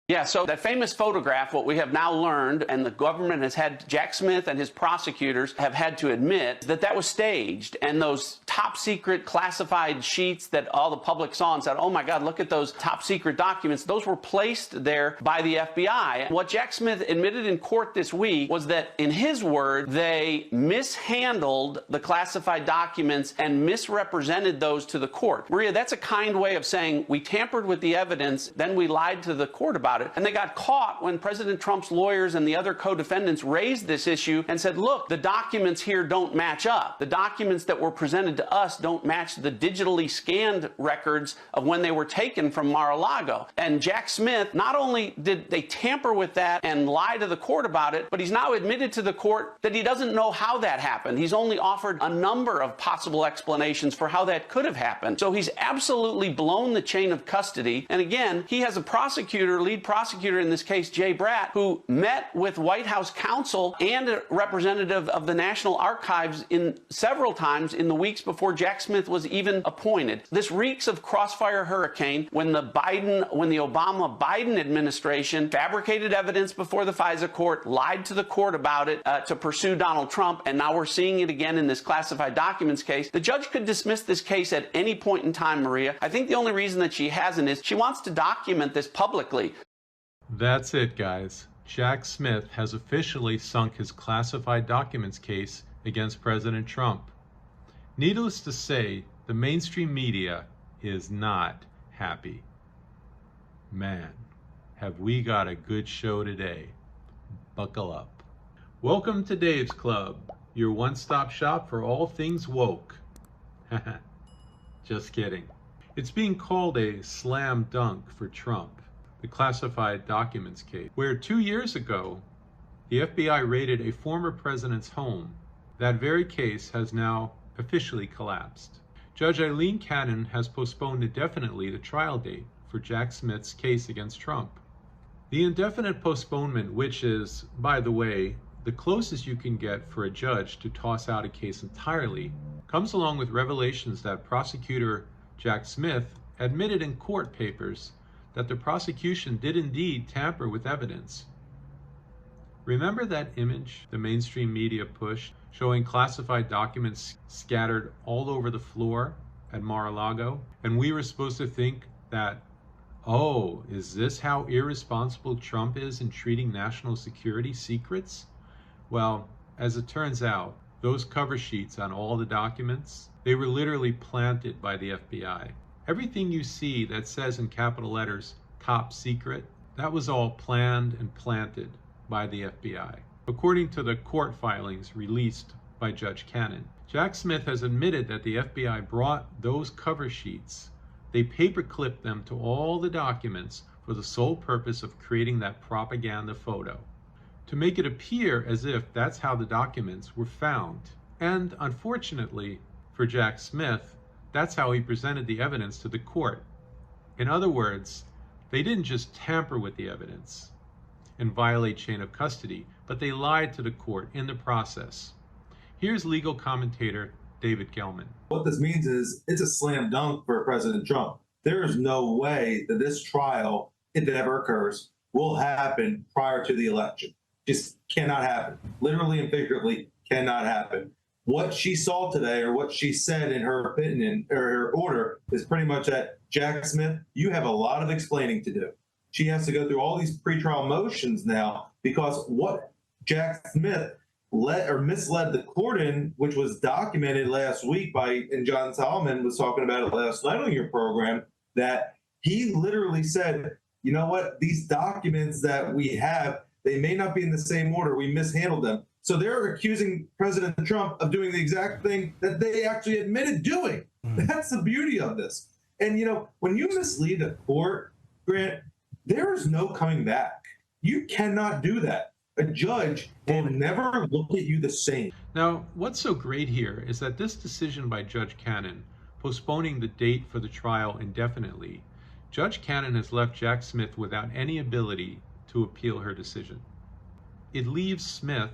Yeah, so that famous photograph, what we have now learned, and the government has had, Jack Smith and his prosecutors have had to admit that that was staged. And those top secret classified sheets that all the public saw and said, oh my God, look at those top secret documents, those were placed there by the FBI. And what Jack Smith admitted in court this week was that, in his word, they mishandled the classified documents and misrepresented those to the court. Maria, that's a kind way of saying we tampered with the evidence, then we lied to the court about it. And they got caught when President Trump's lawyers and the other co-defendants raised this issue and said, look, the documents here don't match up. The documents that were presented to us don't match the digitally scanned records of when they were taken from Mar-a-Lago. And Jack Smith, not only did they tamper with that and lie to the court about it, but he's now admitted to the court that he doesn't know how that happened. He's only offered a number of possible explanations for how that could have happened. So he's absolutely blown the chain of custody. And again, he has a prosecutor, lead prosecutor in this case, Jay Bratt, who met with White House counsel and a representative of the National Archives several times in the weeks before Jack Smith was even appointed. This reeks of crossfire hurricane when the Obama-Biden administration fabricated evidence before the FISA court, lied to the court about it to pursue Donald Trump, and now we're seeing it again in this classified documents case. The judge could dismiss this case at any point in time, Maria. I think the only reason that she hasn't is she wants to document this publicly. That's it, guys. Jack Smith has officially sunk his classified documents case against President Trump. Needless to say, the mainstream media is not happy. Man, have we got a good show today. Buckle up. Welcome to Dave's Club, your one-stop shop for all things woke. Just kidding. It's being called a slam dunk for Trump, the classified documents case, where 2 years ago, the FBI raided a former president's home. That very case has now officially collapsed. Judge Eileen Cannon has postponed indefinitely the trial date for Jack Smith's case against Trump. The indefinite postponement, which is, by the way, the closest you can get for a judge to toss out a case entirely, comes along with revelations that Prosecutor Jack Smith admitted in court papers that the prosecution did indeed tamper with evidence. Remember that image the mainstream media pushed showing classified documents scattered all over the floor at Mar-a-Lago? And we were supposed to think that, oh, is this how irresponsible Trump is in treating national security secrets? Well, as it turns out, those cover sheets on all the documents, they were literally planted by the FBI. Everything you see that says in capital letters, top secret, that was all planned and planted by the FBI. According to the court filings released by Judge Cannon, Jack Smith has admitted that the FBI brought those cover sheets. They paperclipped them to all the documents for the sole purpose of creating that propaganda photo, to make it appear as if that's how the documents were found. And unfortunately for Jack Smith, that's how he presented the evidence to the court. In other words, they didn't just tamper with the evidence and violate chain of custody, but they lied to the court in the process. Here's legal commentator David Gelman. What this means is it's a slam dunk for President Trump. There is no way that this trial, if it ever occurs, will happen prior to the election. Just cannot happen. Literally and figuratively cannot happen. What she saw today, or what she said in her opinion or her order, is pretty much that, Jack Smith, you have a lot of explaining to do. She has to go through all these pretrial motions now, because what Jack Smith misled the court in, which was documented last week and John Solomon was talking about it last night on your program, that he literally said, you know what, these documents that we have, they may not be in the same order, we mishandled them. So they're accusing President Trump of doing the exact thing that they actually admitted doing. That's the beauty of this. And, you know, when you mislead a court, Grant, there is no coming back. You cannot do that. A judge will never look at you the same. Now, what's so great here is that this decision by Judge Cannon, postponing the date for the trial indefinitely, Judge Cannon has left Jack Smith without any ability to appeal her decision. It leaves Smith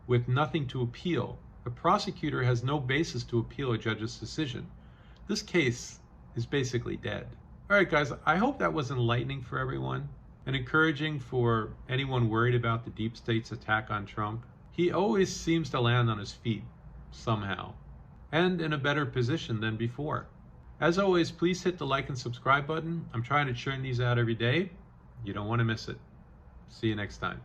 with nothing to appeal. The prosecutor has no basis to appeal a judge's decision. This case is basically dead. All right, guys, I hope that was enlightening for everyone. and encouraging for anyone worried about the deep state's attack on Trump. He always seems to land on his feet somehow, and in a better position than before. As always, please hit the like and subscribe button. I'm trying to churn these out every day. You don't want to miss it. See you next time.